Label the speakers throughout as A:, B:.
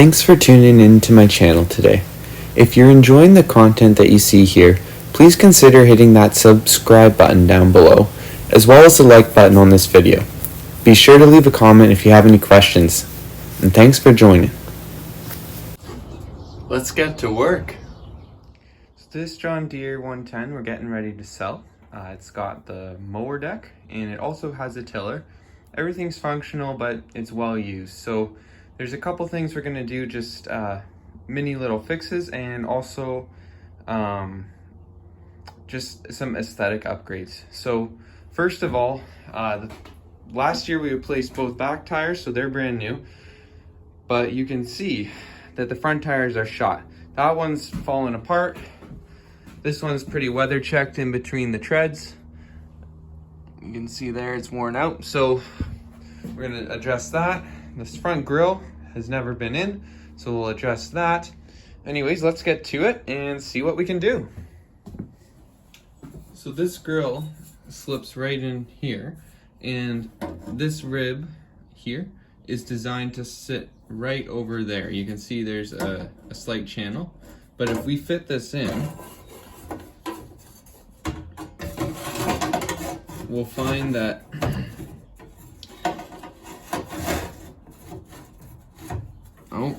A: Thanks for tuning in to my channel today. If you're enjoying the content that you see here, please consider hitting that subscribe button down below, as well as the like button on this video. Be sure to leave a comment if you have any questions, and thanks for joining. Let's get to work. So this John Deere 110 we're getting ready to sell. It's got the mower deck and it also has a tiller. Everything's functional, but it's well used. So there's a couple things we're gonna do, just mini little fixes, and also just some aesthetic upgrades. So first of all, last year we replaced both back tires, so they're brand new, but you can see that the front tires are shot. That one's fallen apart. This one's pretty weather checked in between the treads. You can see there it's worn out, so we're gonna address that. This front grille has never been in, so we'll address that. Anyways, let's get to it and see what we can do. So this grille slips right in here, and this rib here is designed to sit right over there. You can see there's a slight channel, but if we fit this in, we'll find that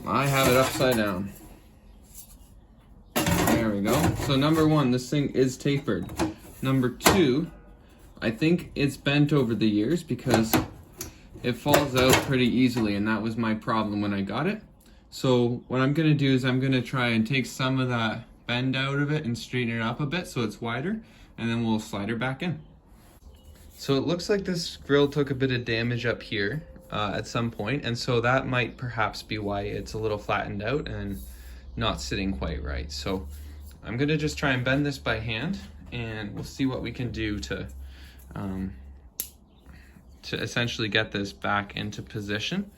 A: I have it upside down. There we go. So number one, this thing is tapered. Number two, I think it's bent over the years because it falls out pretty easily, and that was my problem when I got it. So what I'm gonna do is I'm gonna try and take some of that bend out of it and straighten it up a bit so it's wider, and then we'll slide her back in. So it looks like this grille took a bit of damage up here at some point, and so that might perhaps be why it's a little flattened out and not sitting quite right. So I'm gonna just try and bend this by hand, and we'll see what we can do to essentially get this back into position.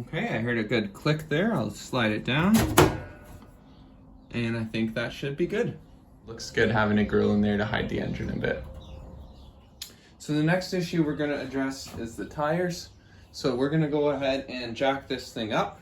A: Okay, I heard a good click there. I'll slide it down, and I think that should be good. Looks good having a grill in there to hide the engine a bit. So the next issue we're gonna address is the tires. So we're gonna go ahead and jack this thing up.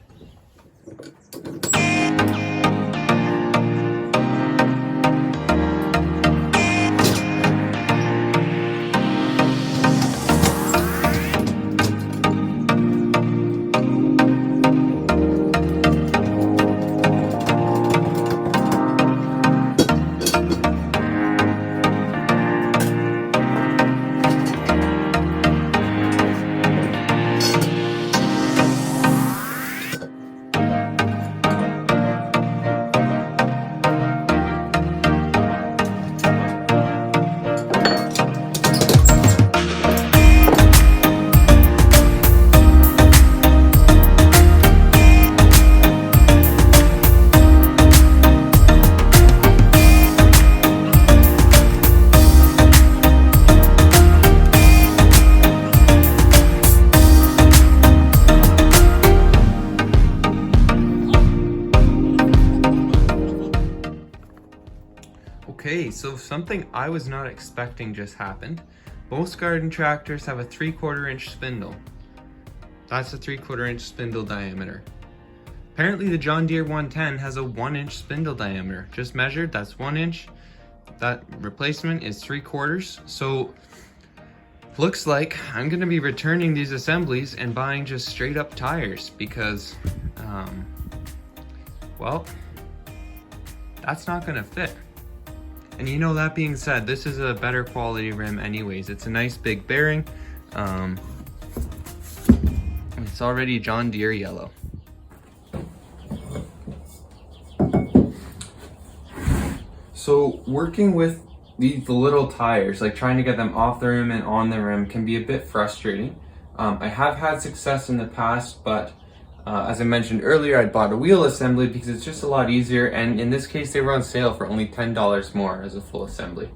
A: Okay, so something I was not expecting just happened. Most garden tractors have a 3/4 inch spindle. That's a 3/4 inch spindle diameter. Apparently the John Deere 110 has a 1 inch spindle diameter. Just measured, that's 1 inch. That replacement is 3/4. So looks like I'm gonna be returning these assemblies and buying just straight up tires because, well, that's not gonna fit. And you know, that being said, this is a better quality rim anyways. It's a nice big bearing. It's already John Deere yellow. So working with the little tires, like trying to get them off the rim and on the rim, can be a bit frustrating. I have had success in the past, but as I mentioned earlier, I bought a wheel assembly because it's just a lot easier, and in this case they were on sale for only $10 more as a full assembly.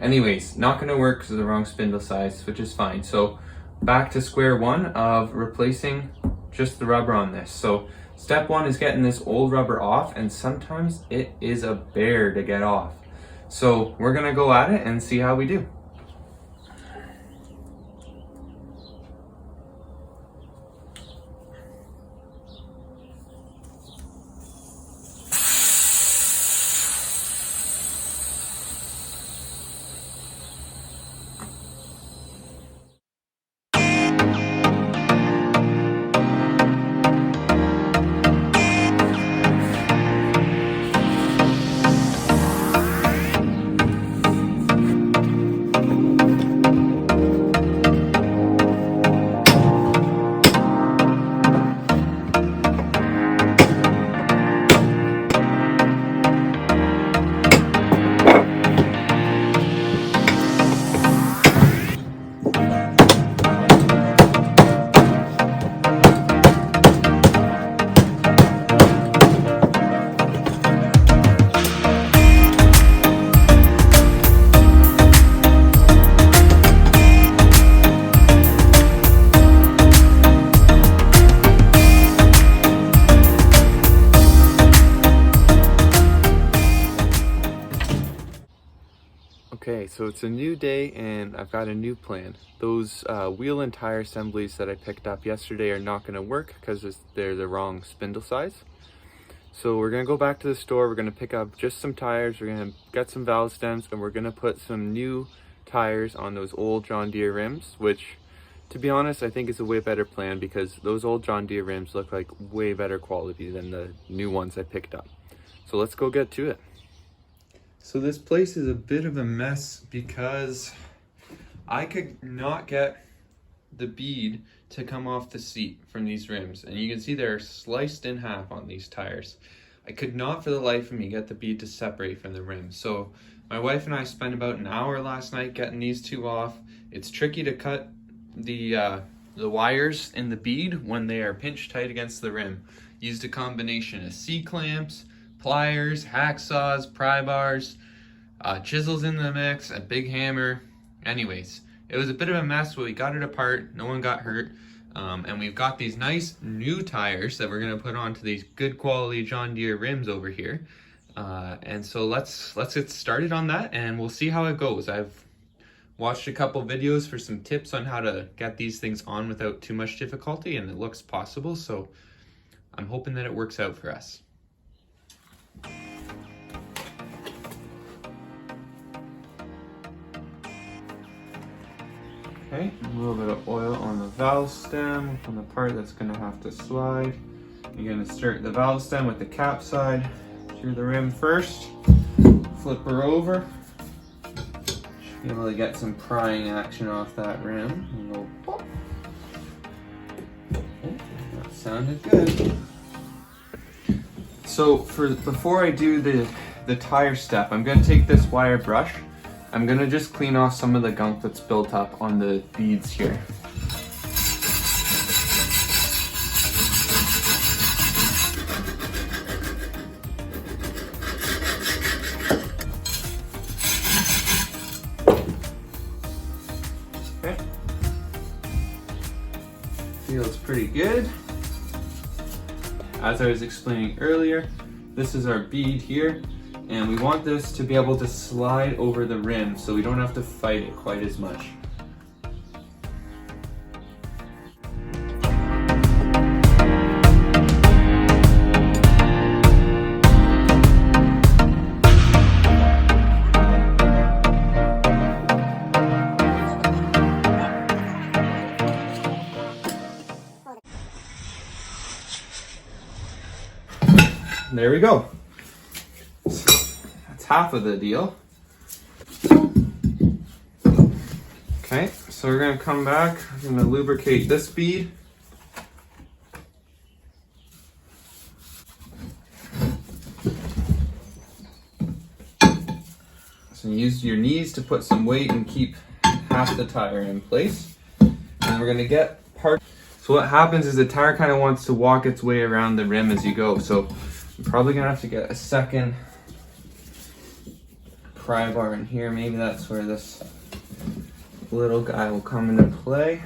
A: Anyways, not gonna work because of the wrong spindle size, which is fine. So back to square one of replacing just the rubber on this. So Step one is getting this old rubber off, and sometimes it is a bear to get off. So we're gonna go at it and see how we do. Okay, so it's a new day and I've got a new plan. Those wheel and tire assemblies that I picked up yesterday are not going to work because they're the wrong spindle size. So we're going to go back to the store, we're going to pick up just some tires, we're going to get some valve stems, and we're going to put some new tires on those old John Deere rims, which, to be honest, I think is a way better plan because those old John Deere rims look like way better quality than the new ones I picked up. So let's go get to it. So this place is a bit of a mess because I could not get the bead to come off the seat from these rims, and you can see they're sliced in half on these tires. I could not for the life of me get the bead to separate from the rims. So my wife and I spent about an hour last night getting these two off. It's tricky to cut the wires in the bead when they are pinched tight against the rim. Used a combination of C-clamps, pliers, hacksaws, pry bars, chisels in the mix, a big hammer. Anyways, it was a bit of a mess, but we got it apart. No one got hurt. And we've got these nice new tires that we're gonna put onto these good quality John Deere rims over here. And so let's get started on that and we'll see how it goes. I've watched a couple videos for some tips on how to get these things on without too much difficulty, and it looks possible. So I'm hoping that it works out for us. Okay, a little bit of oil on the valve stem on the part that's going to have to slide. You're going to start the valve stem with the cap side through the rim first. Flip her over. Should be able to get some prying action off that rim. And go pop. Okay, that sounded good. So before I do the tire step, I'm going to take this wire brush. I'm going to just clean off some of the gunk that's built up on the beads here. Okay. Feels pretty good. As I was explaining earlier, this is our bead here. And we want this to be able to slide over the rim so we don't have to fight it quite as much. There we go. Half of the deal. Okay, so we're going to come back, we're going to lubricate this bead. So use your knees to put some weight and keep half the tire in place. And we're going to get part. So what happens is the tire kind of wants to walk its way around the rim as you go. So I'm probably going to have to get a second pry bar in here. Maybe that's where this little guy will come into play.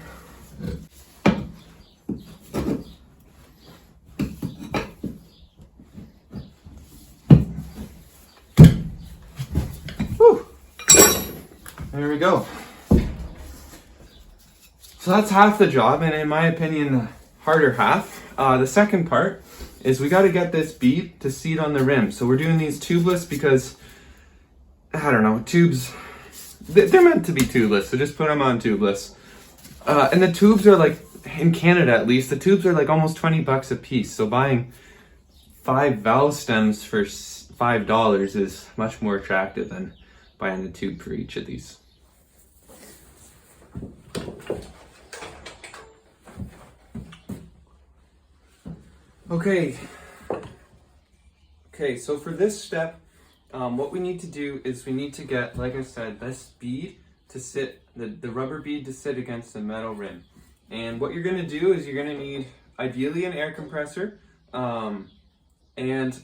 A: There we go. So that's half the job, and in my opinion, the harder half. The second part is we got to get this bead to seat on the rim. So we're doing these tubeless because, I don't know, tubes, they're meant to be tubeless, so just put them on tubeless. And the tubes are like, in Canada at least, the tubes are like almost 20 bucks a piece. So buying 5 valve stems for $5 is much more attractive than buying the tube for each of these. Okay, so for this step, what we need to do is we need to get, like I said, this bead to sit, the rubber bead to sit against the metal rim. And what you're gonna do is you're gonna need, ideally, an air compressor. And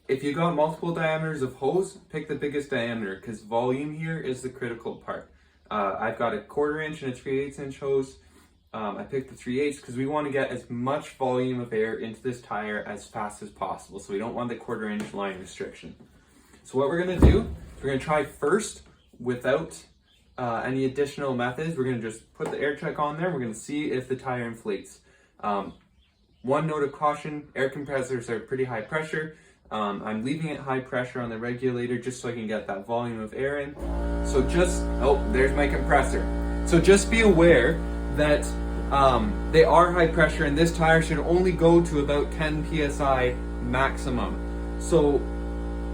A: if you got multiple diameters of hose, pick the biggest diameter, because volume here is the critical part. I've got a 1/4 inch and a 3/8 inch hose. I picked the 3/8 because we want to get as much volume of air into this tire as fast as possible. So we don't want the 1/4 inch line restriction. So what we're going to do, we're going to try first without any additional methods. We're going to just put the air check on there. We're going to see if the tire inflates. One note of caution, air compressors are pretty high pressure. I'm leaving it high pressure on the regulator just so I can get that volume of air in. So just, oh, there's my compressor. So just be aware that they are high pressure, and this tire should only go to about 10 psi maximum. So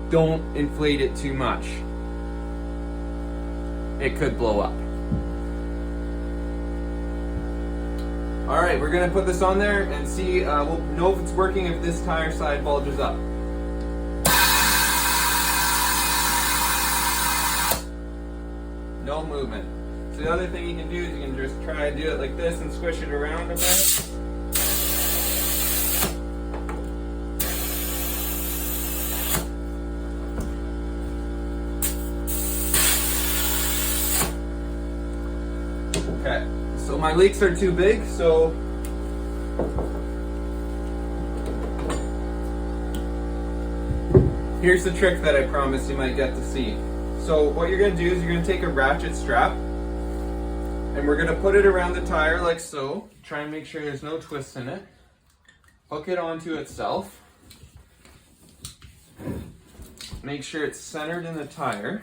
A: don't inflate it too much. It could blow up. All right, we're gonna put this on there and see, we'll know if it's working if this tire side bulges up. No movement. So the other thing you can do is you can just try to do it like this and squish it around a bit. Okay, so my leaks are too big, so here's the trick that I promised you might get to see. So what you're going to do is you're going to take a ratchet strap and we're going to put it around the tire like so. Try and make sure there's no twists in it. Hook it onto itself. Make sure it's centered in the tire.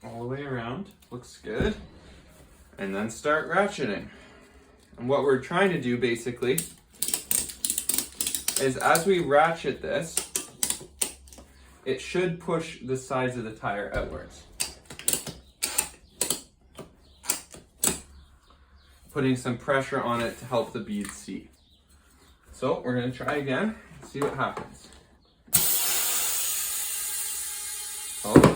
A: All the way around. Looks good. And then start ratcheting. And what we're trying to do basically is as we ratchet this, it should push the sides of the tire outwards. Putting some pressure on it to help the bead seat. So we're going to try again, see what happens. Oh.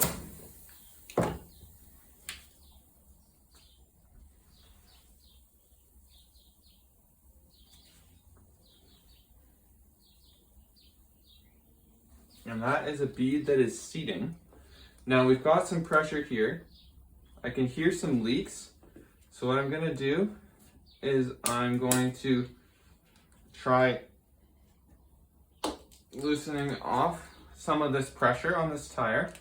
A: And that is a bead that is seating. Now we've got some pressure here. I can hear some leaks. So what I'm going to do is I'm going to try loosening off some of this pressure on this tire.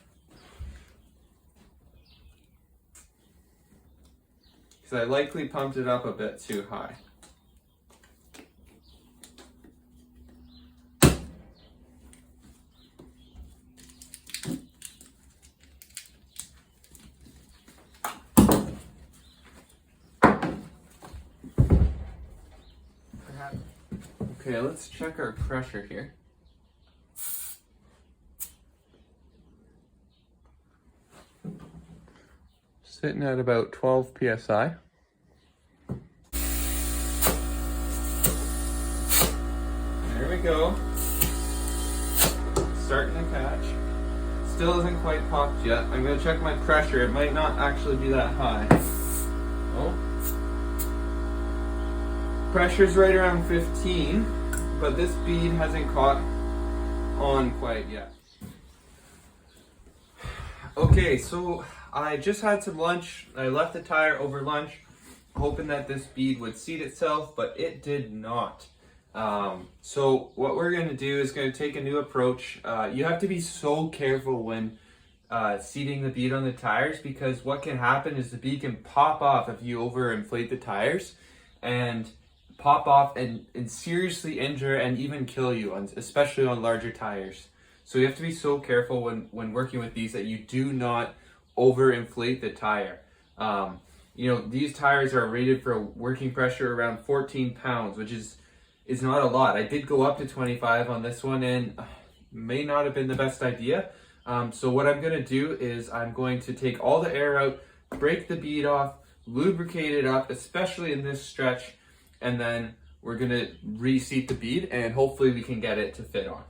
A: Because I likely pumped it up a bit too high. Okay, let's check our pressure here. Sitting at about 12 psi. There we go. Starting to catch. Still isn't quite popped yet. I'm going to check my pressure. It might not actually be that high. Oh. Pressure's right around 15, but this bead hasn't caught on quite yet. Okay, so I just had some lunch. I left the tire over lunch, hoping that this bead would seat itself, but it did not. So what we're going to do is going to take a new approach. You have to be so careful when seating the bead on the tires, because what can happen is the bead can pop off if you overinflate the tires, and pop off and seriously injure and even kill you, especially on larger tires. So you have to be so careful when working with these that you do not overinflate the tire. You know, these tires are rated for a working pressure around 14 pounds, which is not a lot. I did go up to 25 on this one, and may not have been the best idea. So what I'm going to do is I'm going to take all the air out, break the bead off, lubricate it up, especially in this stretch, and then we're going to reseat the bead, and hopefully we can get it to fit on.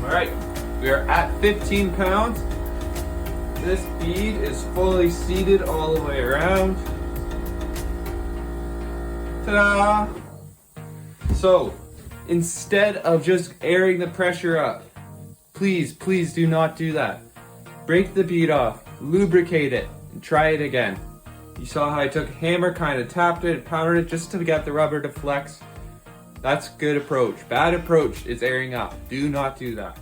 A: Alright, we are at 15 pounds. This bead is fully seated all the way around. Ta-da! So, instead of just airing the pressure up, please do not do that. Break the bead off, lubricate it, and try it again. You saw how I took a hammer, kind of tapped it, pounded it just to get the rubber to flex. That's good approach. Bad approach is airing up. Do not do that.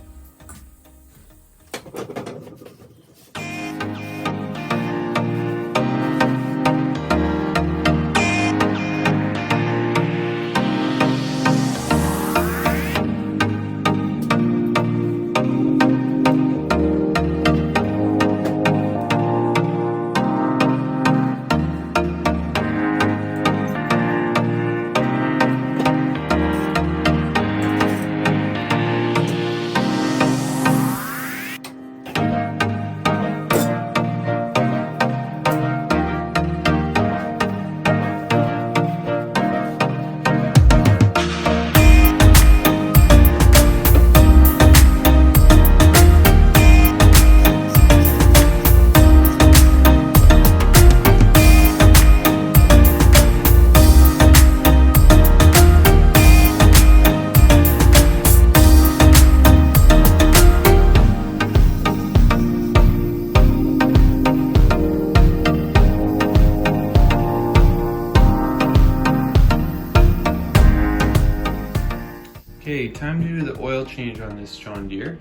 A: Okay, time to do the oil change on this John Deere.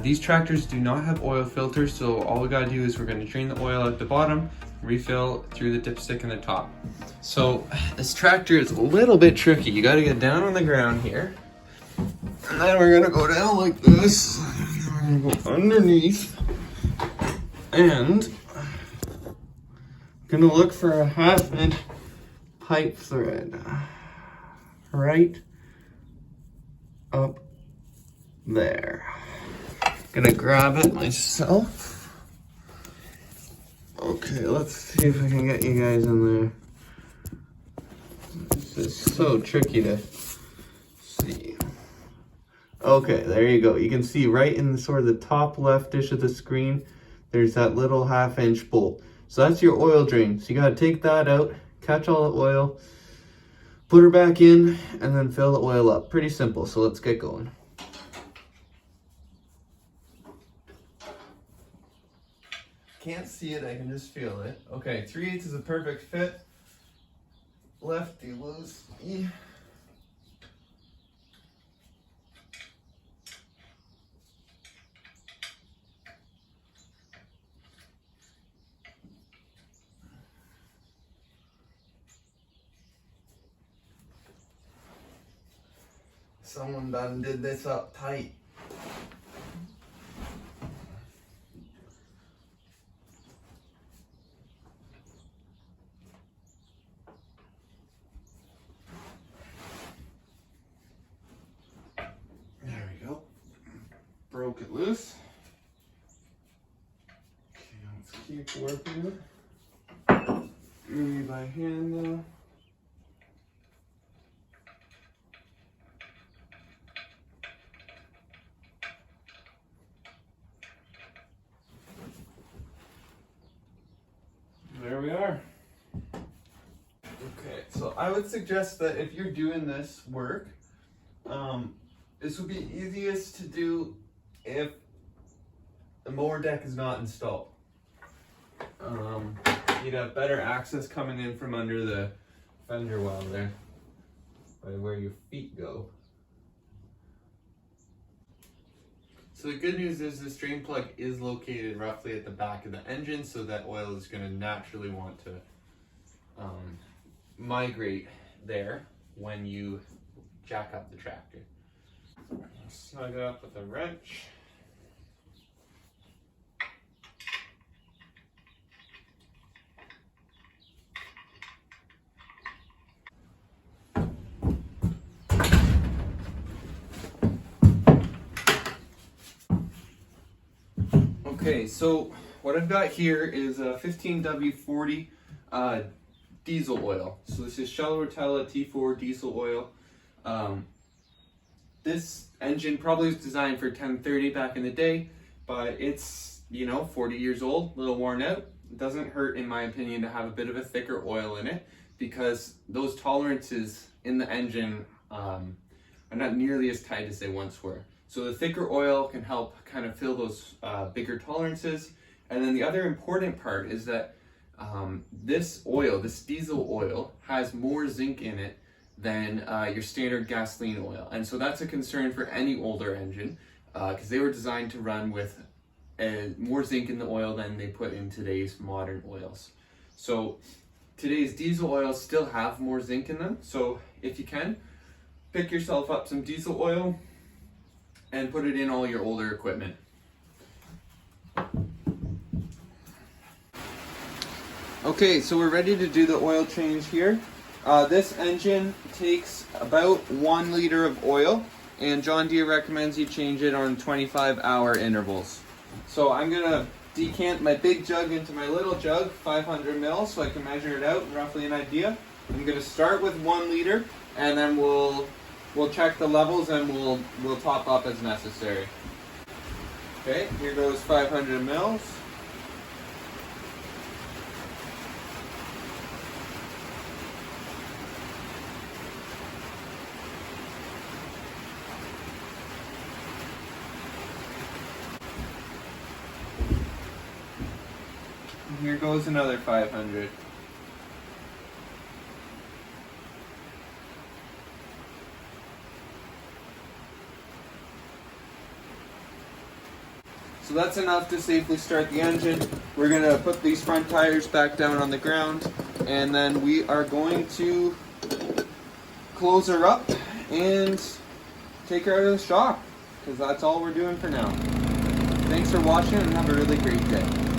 A: These tractors do not have oil filters, so all we gotta do is we're gonna drain the oil at the bottom, refill through the dipstick in the top. So this tractor is a little bit tricky. You gotta get down on the ground here, and then we're gonna go down like this, and we're gonna go underneath, and gonna look for a 1/2 inch pipe thread right up there. Gonna grab it myself. Okay, let's see if I can get you guys in there. This is so tricky to see. Okay, there you go. You can see right in the sort of the top left-ish of the screen, there's that little 1/2 inch bolt. So that's your oil drain. So you gotta take that out, catch all the oil, put her back in, and then fill the oil up. Pretty simple, so let's get going. Can't see it, I can just feel it. Okay, 3/8 is a perfect fit. Lefty loosey. Someone done did this up tight. There we go. Broke it loose. Okay, let's keep working it. Maybe by hand though. There we are. Okay, so I would suggest that if you're doing this work, this would be easiest to do if the mower deck is not installed. You'd have better access coming in from under the fender well there, by where your feet go. So the good news is this drain plug is located roughly at the back of the engine, so that oil is going to naturally want to migrate there when you jack up the tractor. Snug it up with a wrench. Okay, so what I've got here is a 15W40 diesel oil. So this is Shell Rotella T4 diesel oil. This engine probably was designed for 1030 back in the day, but it's, 40 years old, a little worn out. It doesn't hurt, in my opinion, to have a bit of a thicker oil in it, because those tolerances in the engine are not nearly as tight as they once were. So the thicker oil can help kind of fill those bigger tolerances. And then the other important part is that this diesel oil, has more zinc in it than your standard gasoline oil. And so that's a concern for any older engine, because they were designed to run with more zinc in the oil than they put in today's modern oils. So today's diesel oils still have more zinc in them. So if you can, pick yourself up some diesel oil and put it in all your older equipment. Okay, so we're ready to do the oil change here. This engine takes about 1 liter of oil, and John Deere recommends you change it on 25-hour intervals. So I'm gonna decant my big jug into my little jug, 500 ml, so I can measure it out, roughly an idea. I'm gonna start with 1 liter, and then we'll check the levels and we'll top up as necessary. Okay, here goes 500 mils. And here goes another 500. So that's enough to safely start the engine. We're going to put these front tires back down on the ground, and then we are going to close her up and take her out of the shop, because that's all we're doing for now. Thanks for watching, and have a really great day.